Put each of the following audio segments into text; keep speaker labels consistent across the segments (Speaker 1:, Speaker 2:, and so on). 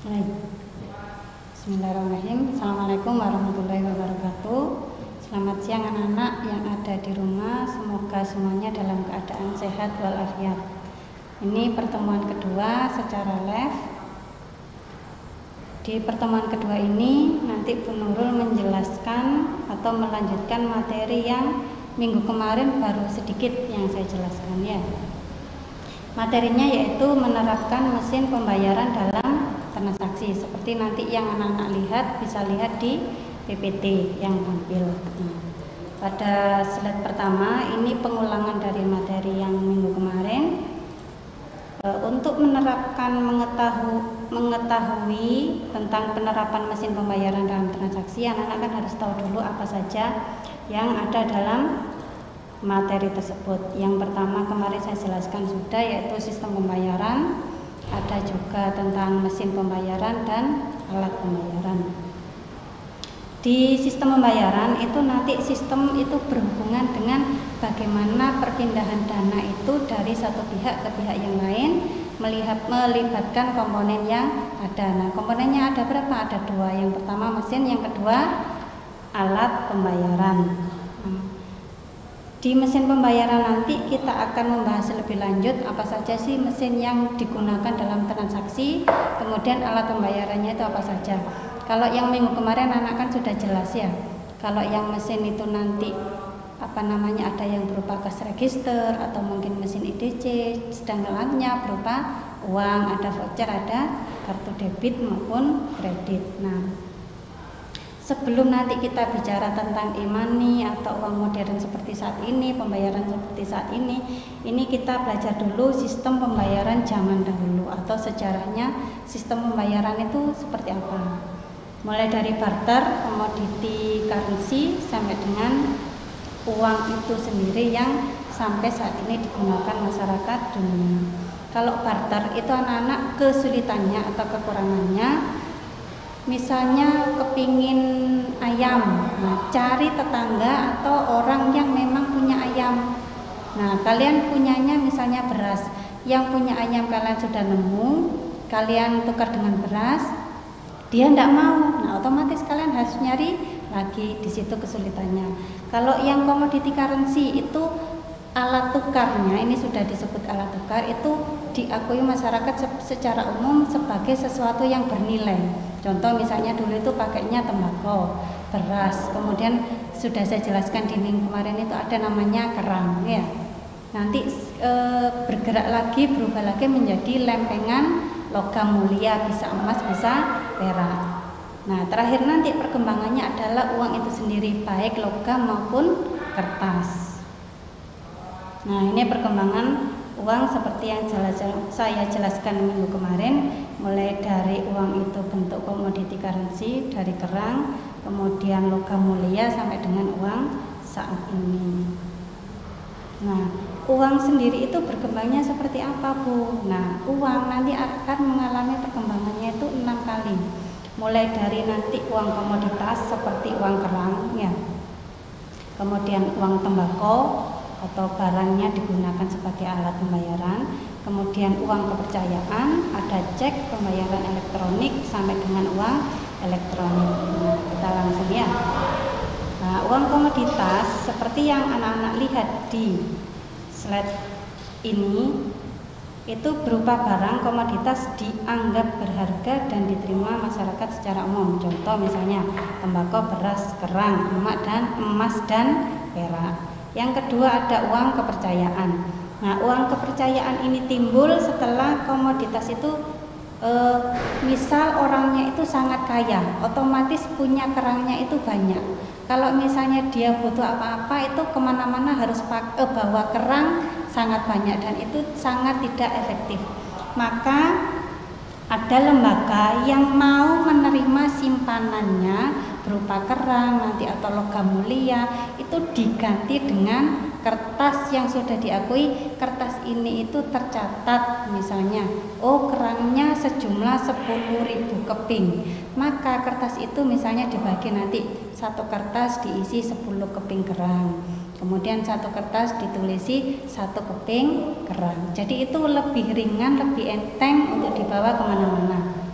Speaker 1: Baik. Bismillahirrahmanirrahim. Assalamualaikum warahmatullahi wabarakatuh. Selamat siang anak-anak yang ada di rumah. Semoga semuanya dalam keadaan sehat walafiat. Ini pertemuan kedua secara live. Di pertemuan kedua ini nanti Bu Nurul menjelaskan atau melanjutkan materi yang minggu kemarin baru sedikit yang saya jelaskan ya. Materinya yaitu menerapkan mesin pembayaran dalam transaksi, seperti nanti yang anak-anak lihat, bisa lihat di PPT yang tampil. Pada slide pertama ini pengulangan dari materi yang minggu kemarin. Untuk menerapkan mengetahui tentang penerapan mesin pembayaran dalam transaksi, anak-anak kan harus tahu dulu apa saja yang ada dalam materi tersebut. Yang pertama kemarin saya jelaskan sudah, yaitu sistem pembayaran. Ada juga tentang mesin pembayaran dan alat pembayaran. Di sistem pembayaran itu nanti sistem itu berhubungan dengan bagaimana perpindahan dana itu dari satu pihak ke pihak yang lain, melibatkan komponen yang ada. Nah, komponennya ada berapa? Ada dua. Yang pertama mesin, yang kedua alat pembayaran. Di mesin pembayaran nanti kita akan membahas lebih lanjut apa saja sih mesin yang digunakan dalam transaksi, kemudian alat pembayarannya itu apa saja. Kalau yang minggu kemarin anak kan sudah jelas ya. Kalau yang mesin itu nanti ada yang berupa cash register atau mungkin mesin EDC, sedangkan lainnya berupa uang, ada voucher, ada kartu debit maupun kredit. Nah, sebelum nanti kita bicara tentang e-money atau uang modern seperti saat ini, pembayaran seperti saat ini kita belajar dulu sistem pembayaran zaman dahulu atau sejarahnya sistem pembayaran itu seperti apa. Mulai dari barter, commodity currency, sampai dengan uang itu sendiri yang sampai saat ini digunakan masyarakat dunia. Kalau barter itu anak-anak kesulitannya atau kekurangannya, misalnya kepingin ayam, nah cari tetangga atau orang yang memang punya ayam. Nah, kalian punyanya misalnya beras, yang punya ayam kalian sudah nemu, kalian tukar dengan beras, dia tidak mau. Nah, otomatis kalian harus nyari lagi, di situ kesulitannya. Kalau yang commodity currency itu alat tukarnya, ini sudah disebut alat tukar, itu diakui masyarakat secara umum sebagai sesuatu yang bernilai. Contoh misalnya dulu itu pakainya tembakau, beras, kemudian sudah saya jelaskan di minggu kemarin itu ada namanya kerang ya. Nanti bergerak lagi, berubah lagi menjadi lempengan logam mulia, bisa emas, bisa perak. Nah, terakhir nanti perkembangannya adalah uang itu sendiri, baik logam maupun kertas. Nah, ini perkembangan uang seperti yang saya jelaskan minggu kemarin, mulai dari uang itu bentuk commodity currency, dari kerang, kemudian logam mulia, sampai dengan uang saat ini. Nah, uang sendiri itu berkembangnya seperti apa, Bu? Nah, uang nanti akan mengalami perkembangannya itu 6 kali. Mulai dari nanti uang komoditas seperti uang kerang ya. Kemudian uang tembakau atau barangnya digunakan sebagai alat pembayaran. Kemudian uang kepercayaan, ada cek, pembayaran elektronik, sampai dengan uang elektronik. Nah, kita langsung ya. Nah, uang komoditas seperti yang anak-anak lihat di slide ini, itu berupa barang komoditas dianggap berharga dan diterima masyarakat secara umum. Contoh misalnya tembakau, beras, kerang, emas dan perak. Yang kedua ada uang kepercayaan. Nah, uang kepercayaan ini timbul setelah komoditas itu misal orangnya itu sangat kaya, otomatis punya kerangnya itu banyak. Kalau misalnya dia butuh apa-apa itu kemana-mana harus bawa kerang sangat banyak dan itu sangat tidak efektif. Maka ada lembaga yang mau menerima simpanannya berupa kerang nanti atau logam mulia, itu diganti dengan kertas yang sudah diakui kertas ini itu tercatat misalnya, oh kerangnya sejumlah 10.000 keping, maka kertas itu misalnya dibagi nanti satu kertas diisi 10 keping kerang, kemudian satu kertas ditulisi 1 keping kerang. Jadi itu lebih ringan, lebih enteng untuk dibawa kemana-mana.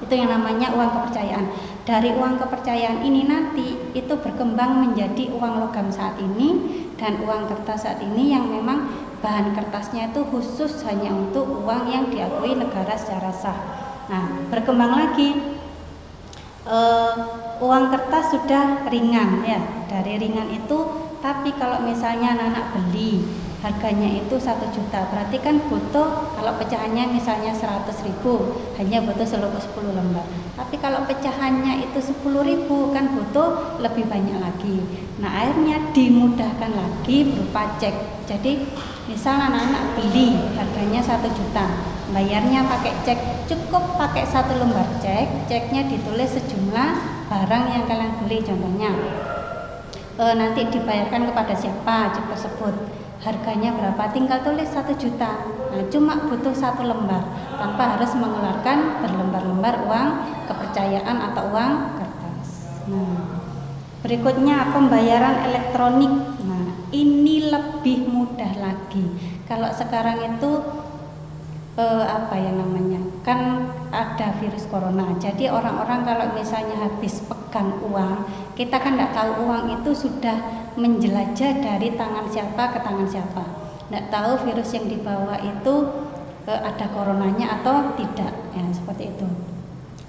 Speaker 1: Itu yang namanya uang kepercayaan. Dari uang kepercayaan ini nanti itu berkembang menjadi uang logam saat ini dan uang kertas saat ini yang memang bahan kertasnya itu khusus hanya untuk uang yang diakui negara secara sah. Nah, berkembang lagi uang kertas sudah ringan ya. Dari ringan itu, tapi kalau misalnya anak-anak beli harganya itu 1 juta, berarti kan butuh, kalau pecahannya misalnya 100.000 hanya butuh 10 lembar. Tapi kalau pecahannya itu 10.000 kan butuh lebih banyak lagi. Nah, akhirnya dimudahkan lagi berupa cek. Jadi misal anak-anak beli harganya 1 juta, bayarnya pakai cek, cukup pakai 1 lembar cek. Ceknya ditulis sejumlah barang yang kalian beli, contohnya nanti dibayarkan kepada siapa cek tersebut, harganya berapa, tinggal tulis 1 juta. Nah, cuma butuh 1 lembar tanpa harus mengeluarkan berlembar-lembar uang kepercayaan atau uang kertas. Nah, berikutnya pembayaran elektronik. Nah, ini lebih mudah lagi. Kalau sekarang itu kan ada virus corona. Jadi orang-orang kalau misalnya habis pegang uang, kita kan tidak tahu uang itu sudah menjelajah dari tangan siapa ke tangan siapa. Tidak tahu virus yang dibawa itu ada coronanya atau tidak, ya seperti itu.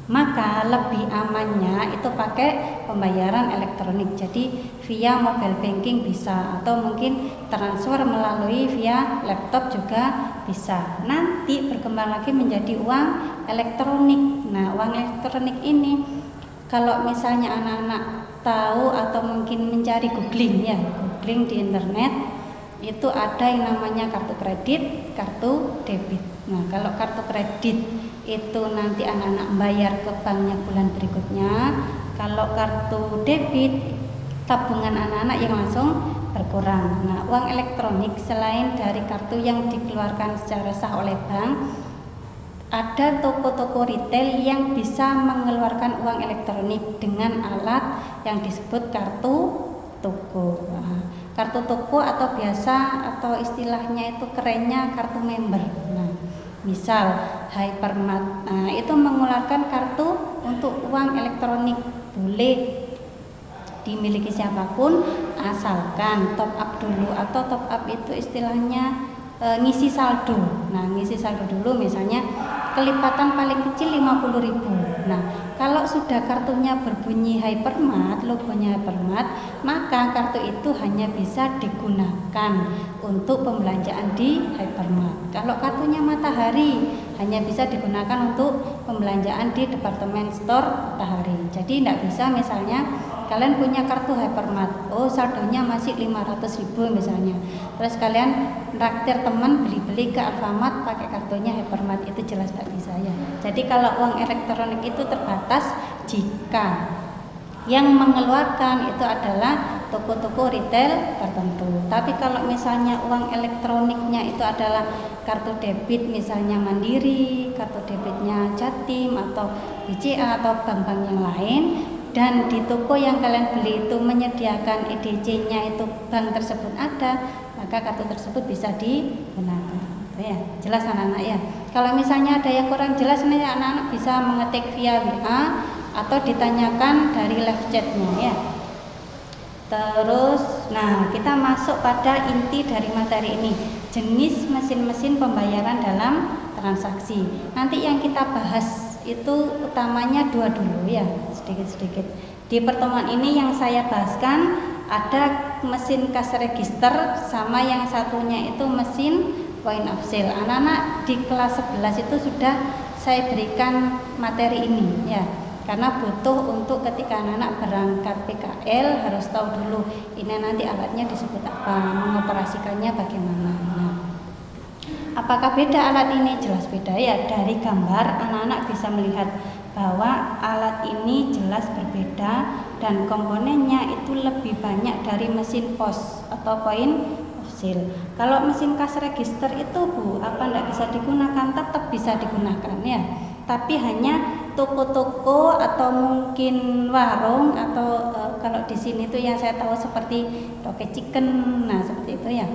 Speaker 1: Maka lebih amannya itu pakai pembayaran elektronik. Jadi via mobile banking bisa, atau mungkin transfer melalui via laptop juga bisa. Nanti berkembang lagi menjadi uang elektronik. Nah, uang elektronik ini kalau misalnya anak-anak tahu atau mungkin mencari googling di internet, itu ada yang namanya kartu kredit, kartu debit. Nah, kalau kartu kredit itu nanti anak-anak bayar ke banknya bulan berikutnya. Kalau kartu debit, tabungan anak-anak yang langsung berkurang. Nah, uang elektronik selain dari kartu yang dikeluarkan secara sah oleh bank, ada toko-toko retail yang bisa mengeluarkan uang elektronik dengan alat yang disebut kartu toko. Nah, kartu toko atau biasa atau istilahnya itu kerennya kartu member. Nah, misal Hypermart, nah itu mengeluarkan kartu untuk uang elektronik, boleh dimiliki siapapun asalkan top up dulu, atau top up itu istilahnya ngisi saldo. Nah, ngisi saldo dulu, misalnya kelipatan paling kecil 50.000. Nah, kalau sudah kartunya berbunyi Hypermart, logonya Hypermart, maka kartu itu hanya bisa digunakan untuk pembelanjaan di Hypermart. Kalau kartunya Matahari, hanya bisa digunakan untuk pembelanjaan di departemen store Matahari. Jadi tidak bisa misalnya kalian punya kartu Hypermart, saldonya masih 500.000 misalnya, terus kalian traktir teman beli-beli ke Alfamart pakai kartunya Hypermart, itu jelas tidak bisa ya. Jadi kalau uang elektronik itu terbatas jika yang mengeluarkan itu adalah toko-toko retail tertentu. Tapi kalau misalnya uang elektroniknya itu adalah kartu debit, misalnya Mandiri, kartu debitnya Jatim atau BCA atau bank-bank yang lain, dan di toko yang kalian beli itu menyediakan EDC-nya itu bank tersebut ada, maka kartu tersebut bisa digunakan. Ya, jelas anak-anak ya. Kalau misalnya ada yang kurang jelas nih, anak-anak bisa mengetik via WA atau ditanyakan dari live chatnya ya. Terus, nah kita masuk pada inti dari materi ini, jenis mesin-mesin pembayaran dalam transaksi. Nanti yang kita bahas itu utamanya dua dulu ya, sedikit-sedikit. Di pertemuan ini yang saya bahaskan ada mesin cash register, sama yang satunya itu mesin point of sale. Anak-anak di kelas 11 itu sudah saya berikan materi ini ya, karena butuh untuk ketika anak-anak berangkat PKL harus tahu dulu ini nanti alatnya disebut apa, mengoperasikannya bagaimana. Nah, apakah beda alat ini? Jelas beda ya. Dari gambar anak-anak bisa melihat bahwa alat ini jelas berbeda dan komponennya itu lebih banyak dari mesin pos atau point of sale. Kalau mesin cash register itu tidak bisa digunakan? Tetap bisa digunakan ya, tapi hanya toko-toko atau mungkin warung atau kalau di sini tuh yang saya tahu seperti Rocket Chicken, nah seperti itu ya,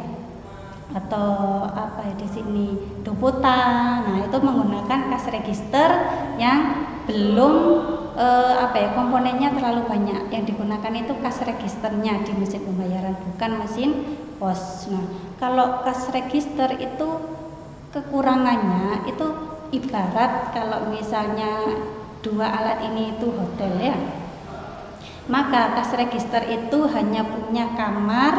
Speaker 1: atau apa ya di sini Dupota. Nah, itu menggunakan cash register yang belum komponennya terlalu banyak. Yang digunakan itu cash registernya di mesin pembayaran, bukan mesin pos. Nah, kalau cash register itu kekurangannya itu ibarat kalau misalnya dua alat ini itu hotel ya, maka cash register itu hanya punya kamar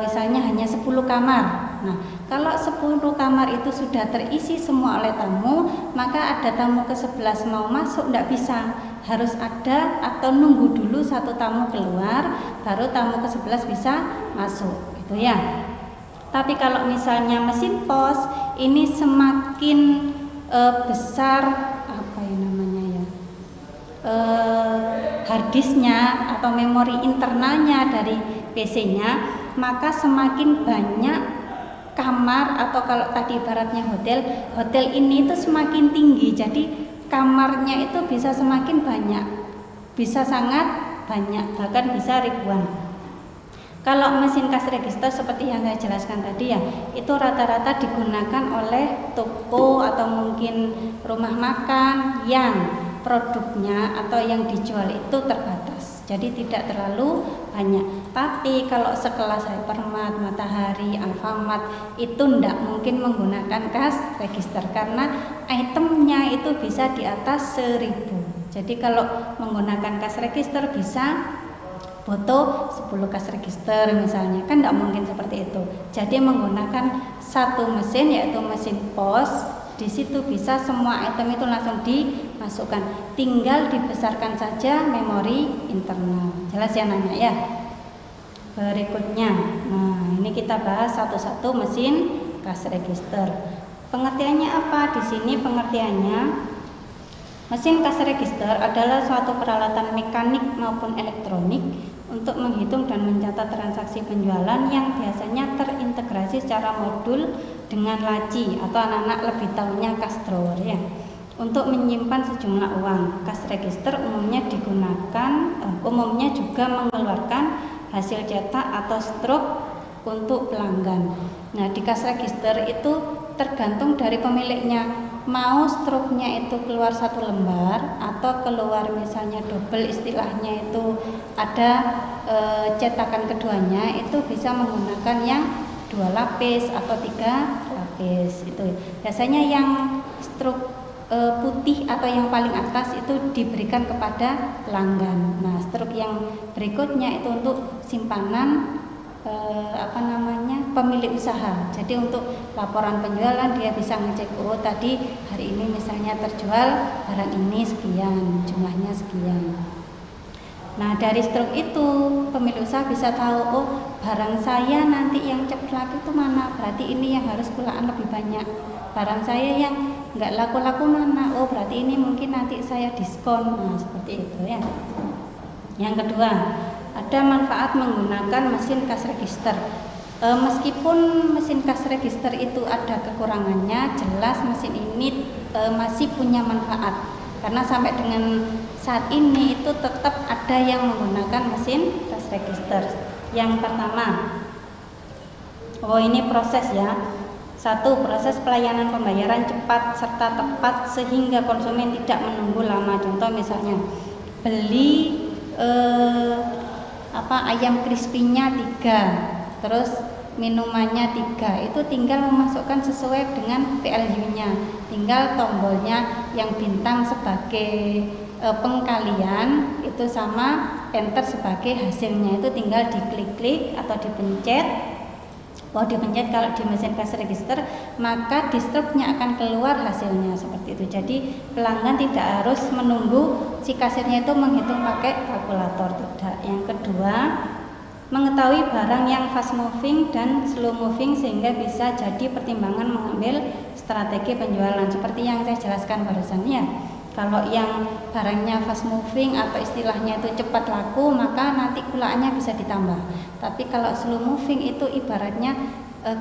Speaker 1: misalnya hanya 10 kamar. Nah, kalau 10 kamar itu sudah terisi semua oleh tamu, maka ada tamu ke-11 mau masuk tidak bisa, harus ada atau nunggu dulu satu tamu keluar baru tamu ke-11 bisa masuk, gitu ya. Tapi kalau misalnya mesin pos ini semakin besar harddisknya atau memori internalnya dari PC-nya, maka semakin banyak kamar, atau kalau tadi ibaratnya hotel ini itu semakin tinggi, jadi kamarnya itu bisa semakin banyak, bisa sangat banyak, bahkan bisa ribuan. Kalau mesin cash register seperti yang saya jelaskan tadi ya, itu rata-rata digunakan oleh toko atau mungkin rumah makan yang produknya atau yang dijual itu terbatas, jadi tidak terlalu banyak. Tapi kalau sekelas Hypermart, Matahari, Alfamart itu tidak mungkin menggunakan cash register karena itemnya itu bisa di atas 1000. Jadi kalau menggunakan cash register bisa foto 10 cash register misalnya, kan tidak mungkin seperti itu. Jadi menggunakan satu mesin yaitu mesin pos. Di situ bisa semua item itu langsung dimasukkan, tinggal dibesarkan saja memori internal. Jelas ya nanya ya? Berikutnya, nah ini kita bahas satu-satu mesin cash register. Pengertiannya apa? Di sini pengertiannya, mesin cash register adalah suatu peralatan mekanik maupun elektronik untuk menghitung dan mencatat transaksi penjualan yang biasanya terintegrasi secara modul dengan laci atau anak-anak lebih tahunya cash drawer ya, untuk menyimpan sejumlah uang. Cash register umumnya juga mengeluarkan hasil cetak atau struk untuk pelanggan. Nah, di cash register itu tergantung dari pemiliknya, mau struknya itu keluar satu lembar atau keluar misalnya double, istilahnya itu ada cetakan keduanya, itu bisa menggunakan yang 2 lapis atau 3 lapis. Itu biasanya yang struk putih atau yang paling atas itu diberikan kepada pelanggan. Nah, struk yang berikutnya itu untuk simpanan pemilik usaha. Jadi untuk laporan penjualan dia bisa ngecek, oh tadi hari ini misalnya terjual barang ini sekian, jumlahnya sekian. Nah, dari struk itu pemilik usaha bisa tahu, oh barang saya nanti yang cepat laku itu mana, berarti ini yang harus pulaan lebih banyak. Barang saya yang nggak laku-laku mana, oh berarti ini mungkin nanti saya diskon. Nah, seperti itu ya. Yang kedua, ada manfaat menggunakan mesin cash register. Meskipun mesin cash register itu ada kekurangannya, jelas mesin ini masih punya manfaat, karena sampai dengan saat ini itu tetap ada yang menggunakan mesin cash register. Yang pertama, ini proses ya. 1. Proses pelayanan pembayaran cepat serta tepat sehingga konsumen tidak menunggu lama. Contoh misalnya beli ayam crispy-nya 3, terus minumannya 3, itu tinggal memasukkan sesuai dengan PLU-nya, tinggal tombolnya yang bintang sebagai pengkalian itu sama enter sebagai hasilnya, itu tinggal diklik-klik atau dipencet. Dipencet kalau di mesin cash register, maka di struknya akan keluar hasilnya seperti itu. Jadi pelanggan tidak harus menunggu si kasirnya itu menghitung pakai kalkulator, tidak. Yang kedua, mengetahui barang yang fast moving dan slow moving sehingga bisa jadi pertimbangan mengambil strategi penjualan seperti yang saya jelaskan barusan ya. Kalau yang barangnya fast moving atau istilahnya itu cepat laku, maka nanti kulaannya bisa ditambah. Tapi kalau slow moving itu ibaratnya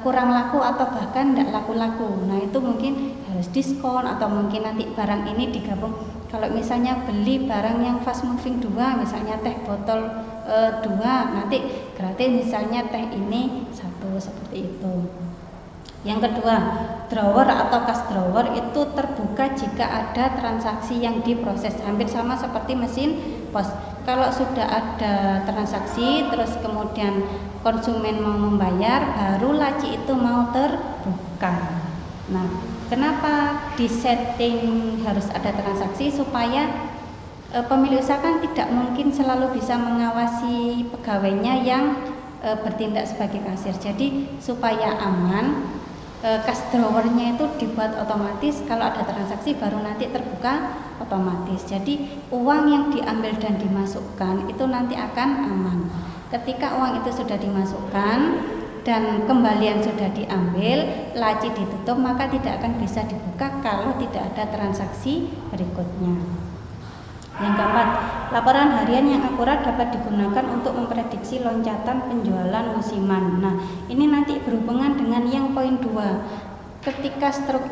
Speaker 1: kurang laku atau bahkan tidak laku-laku. Nah, itu mungkin harus diskon atau mungkin nanti barang ini digabung. Kalau misalnya beli barang yang fast moving 2, misalnya teh botol 2, nanti gratis misalnya teh ini 1, seperti itu. Yang kedua, drawer atau cash drawer itu terbuka jika ada transaksi yang diproses, hampir sama seperti mesin pos. Kalau sudah ada transaksi terus kemudian konsumen mau membayar, baru laci itu mau terbuka. Nah, kenapa disetting harus ada transaksi? Supaya pemilik usaha kan tidak mungkin selalu bisa mengawasi pegawainya yang bertindak sebagai kasir. Jadi supaya aman, cash drawernya itu dibuat otomatis, kalau ada transaksi baru nanti terbuka otomatis. Jadi uang yang diambil dan dimasukkan itu nanti akan aman. Ketika uang itu sudah dimasukkan dan kembalian sudah diambil, laci ditutup, maka tidak akan bisa dibuka kalau tidak ada transaksi berikutnya. Yang keempat, laporan harian yang akurat dapat digunakan untuk memprediksi loncatan penjualan musiman. Nah, ini nanti berhubungan dengan yang poin 2. Ketika struk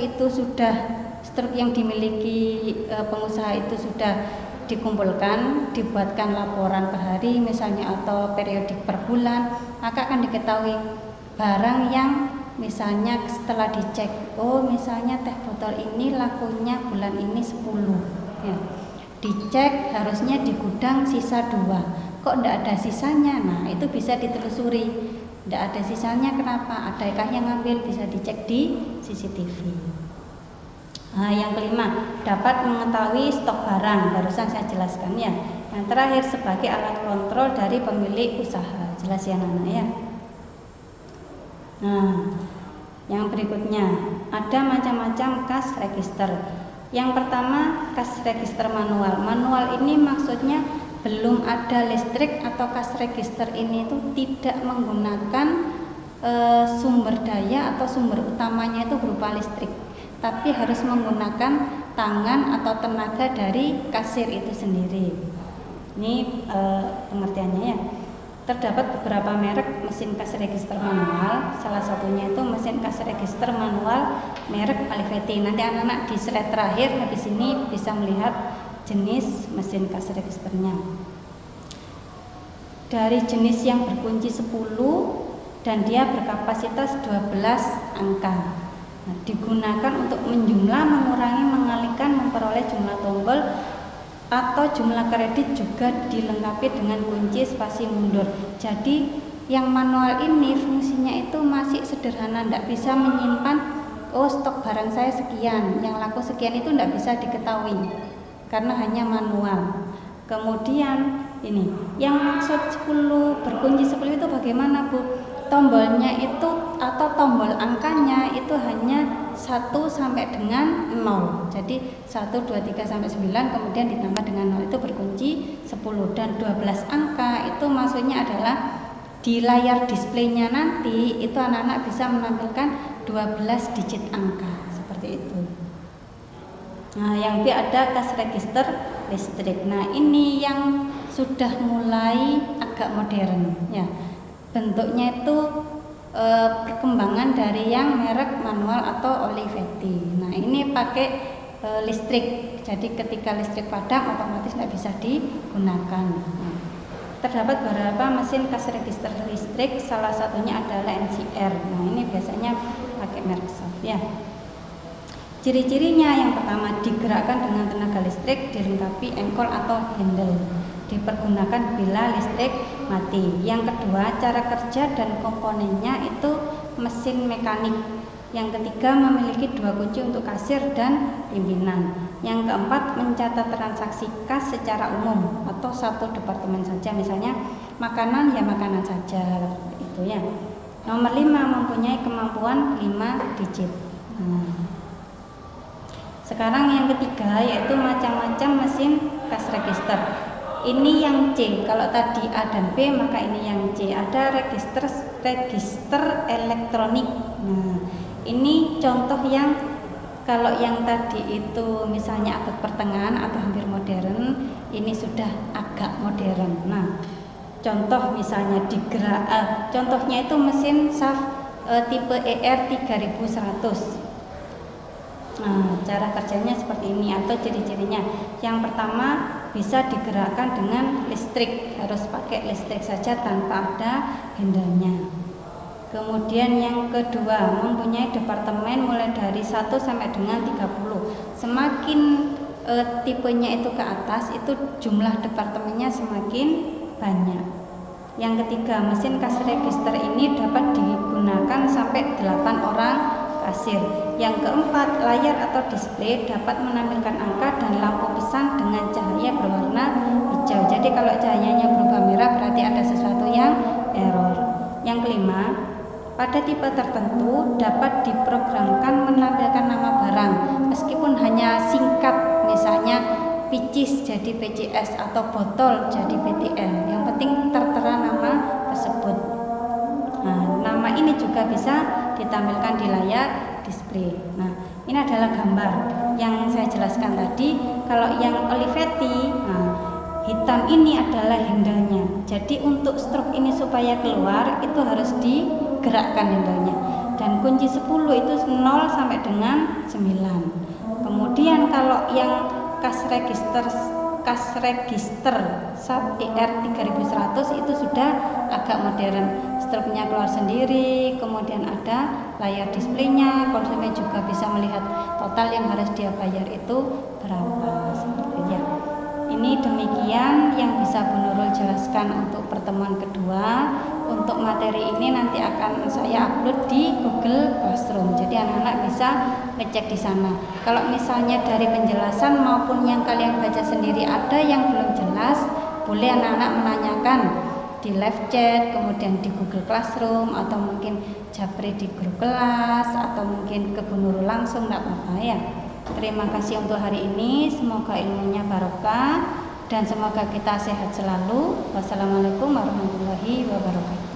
Speaker 1: yang dimiliki pengusaha itu sudah dikumpulkan, dibuatkan laporan per hari misalnya atau periodik per bulan, maka akan diketahui barang yang misalnya setelah dicek, oh misalnya teh botol ini lakunya bulan ini 10 ya. Dicek harusnya di gudang sisa 2, kok tidak ada sisanya. Nah, itu bisa ditelusuri, tidak ada sisanya kenapa, adakah yang ngambil, bisa dicek di CCTV. Nah, yang kelima, dapat mengetahui stok barang, barusan saya jelaskan ya. Yang terakhir, sebagai alat kontrol dari pemilik usaha, jelas ya anak-anak ya. Nah, yang berikutnya ada macam-macam cash register. Yang pertama, cash register manual. Manual ini maksudnya belum ada listrik atau cash register ini itu tidak menggunakan sumber daya atau sumber utamanya itu berupa listrik, tapi harus menggunakan tangan atau tenaga dari kasir itu sendiri. Ini pengertiannya ya. Terdapat beberapa merek mesin cash register manual, salah satunya itu mesin cash register manual merek Olivetti. Nanti anak-anak di slide terakhir habis ini bisa melihat jenis mesin cash registernya. Dari jenis yang berkunci 10 dan dia berkapasitas 12 angka. Nah, digunakan untuk menjumlah, mengurangi, mengalihkan, memperoleh jumlah tombol atau jumlah kredit, juga dilengkapi dengan kunci spasi mundur. Jadi yang manual ini fungsinya itu masih sederhana, tidak bisa menyimpan oh stok barang saya sekian, yang laku sekian, itu tidak bisa diketahui karena hanya manual. Kemudian ini yang maksud 10 berkunci 10 itu bagaimana Bu? Tombolnya itu atau tombol angkanya itu hanya 1 sampai dengan 0. Jadi 1, 2, 3 sampai 9 kemudian ditambah dengan 0 itu berkunci 10. Dan 12 angka itu maksudnya adalah di layar displaynya nanti itu anak-anak bisa menampilkan 12 digit angka seperti itu. Nah, yang B ada cash register listrik. Nah, ini yang sudah mulai agak modern ya. Bentuknya itu perkembangan dari yang merek manual atau Olivetti. Nah, ini pakai listrik. Jadi ketika listrik padam otomatis tidak bisa digunakan. Nah, terdapat beberapa mesin cash register listrik, salah satunya adalah NCR. Nah, ini biasanya pakai merek Sharp ya. Ciri-cirinya yang pertama, digerakkan dengan tenaga listrik, dilengkapi engkol atau handle, dipergunakan bila listrik mati. Yang kedua, cara kerja dan komponennya itu mesin mekanik. Yang ketiga, memiliki 2 kunci untuk kasir dan pimpinan. Yang keempat, mencatat transaksi kas secara umum atau satu departemen saja, misalnya makanan ya makanan saja itu ya. Nomor 5, mempunyai kemampuan 5 digit. Sekarang yang ketiga yaitu macam-macam mesin cash register. Ini yang C, kalau tadi A dan B maka ini yang C. Ada register elektronik. Nah, ini contoh yang kalau yang tadi itu misalnya abad pertengahan atau hampir modern, ini sudah agak modern. Nah, contoh misalnya contohnya itu mesin SAF tipe ER 3100. Nah, cara kerjanya seperti ini atau ciri-cirinya. Yang pertama, bisa digerakkan dengan listrik, harus pakai listrik saja tanpa ada handle-nya. Kemudian yang kedua, mempunyai departemen mulai dari 1 sampai dengan 30. Semakin tipenya itu ke atas, itu jumlah departemennya semakin banyak. Yang ketiga, mesin cash register ini dapat digunakan sampai 8 orang kasir. Yang keempat, layar atau display dapat menampilkan angka dan lampu pesan dengan cahaya berwarna hijau. Jadi kalau cahayanya berubah merah berarti ada sesuatu yang error. Yang kelima, pada tipe tertentu dapat diprogramkan menampilkan nama barang meskipun hanya singkat, misalnya picis jadi PCS atau botol jadi BTL. Yang penting tertera nama tersebut. Nah, nama ini juga bisa ditampilkan di layar display. Nah, ini adalah gambar yang saya jelaskan tadi. Kalau yang Olivetti, hitam ini adalah handle-nya. Jadi untuk stroke ini supaya keluar itu harus digerakkan handle-nya. Dan kunci 10 itu 0 sampai dengan 9. Kemudian kalau yang cash register SAP ER 3100 itu sudah agak modern. Stroke-nya keluar sendiri, kemudian ada layar displaynya, konsumen juga bisa melihat total yang harus dia bayar itu berapa. Seperti ya. Ini demikian yang bisa Bu Nurul jelaskan untuk pertemuan kedua. Untuk materi ini nanti akan saya upload di Google Classroom. Jadi anak-anak bisa ngecek di sana. Kalau misalnya dari penjelasan maupun yang kalian baca sendiri ada yang belum jelas, boleh anak-anak menanyakan di live chat, kemudian di Google Classroom, atau mungkin japri di grup kelas, atau mungkin ke Bu Nurul langsung, tidak apa-apa ya. Terima kasih untuk hari ini, semoga ilmunya barokah dan semoga kita sehat selalu. Wassalamualaikum warahmatullahi wabarakatuh.